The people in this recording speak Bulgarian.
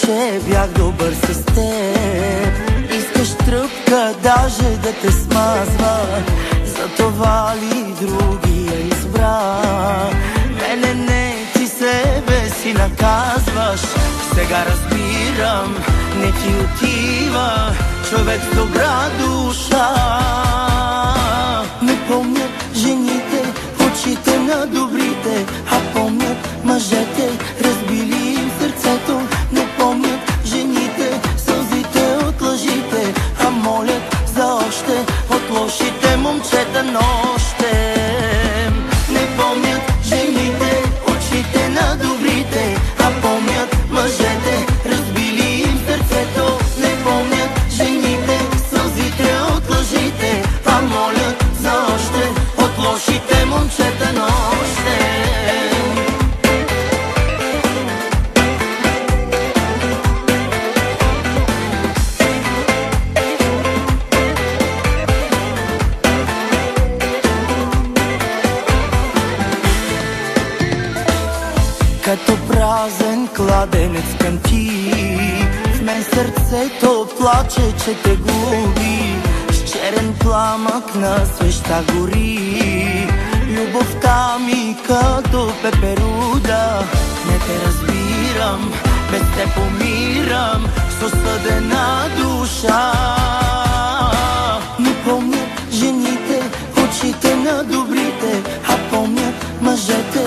че бях добър с теб. Искаш тръпка даже да те смазва, затова ли другия избра? Мене не, ти себе си наказваш. Сега разбирам, не ти отива човек с добра душа. Не помнят жените очите на добрите, а помнят мъжете, разбили им сърцето. Не помнят жените сълзите от лъжите, а молят за още от лошите момчета нощем. Не помнят жените очите на добрите, а помнят мъжете, разбили им сърцето. Не помнят жените сълзите от лъжите, а молят за още от лошите момчета нощем. Като празен кладенец към ти, в мен сърцето плаче, че те губи. С черен пламък на свеща гори, любовта ми като пеперуда. Не те разбирам, без те помирам, с осъдена душа. Не помнят жените очите на добрите, а помнят мъжете,